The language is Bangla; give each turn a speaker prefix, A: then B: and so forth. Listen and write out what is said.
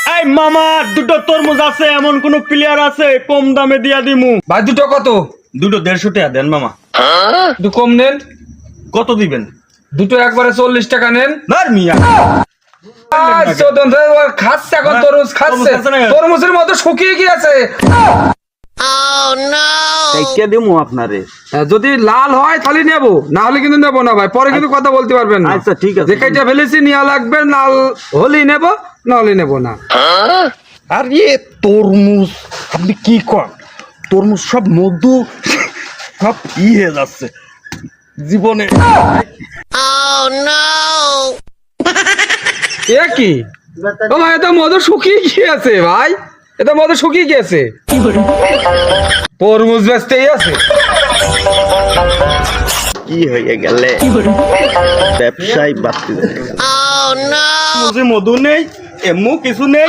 A: এই মামা দুটো তরমুজ আছে, এমন কোন প্লেয়ার আছে কম দামে দিয়া দিমু?
B: ভাই দুটো কত?
A: দুটো 150 টাকা দেন মামা।
B: একটু কম নেন।
A: কত দিবেন?
B: দুটো একবারে 40 টাকা নেন।
A: ধর মিয়া,
B: খাচ্ছে এখন তরমুজ খাচ্ছে, তরমুজের মতো শুকিয়ে গিয়েছে।
A: কে দিমু আপনারে?
B: যদি লাল হয় তাহলে নেবো, না হলে কিন্তু নেবো না ভাই, পরে কিন্তু কথা বলতে পারবেন না।
A: আচ্ছা ঠিক আছে,
B: যে কাইটা ফেলেছি নেওয়া লাগবে, লাল হলেই নেবো, না হলে নেবো না।
A: আর তরমুজ আপনি কি কর, তরমুজ সব মধু সব হয়ে যাচ্ছে জীবনে।
B: এ কি ও ভাই, এটা মধু শুকিয়ে গিয়েছে ভাই, এটা মধু শুকিয়ে গিয়েছে। তরমুজ বেচতেই আছে।
A: কি হয়ে গেলে ব্যবসায় বাড়তে মধু নেই, এমু কিছু নেই।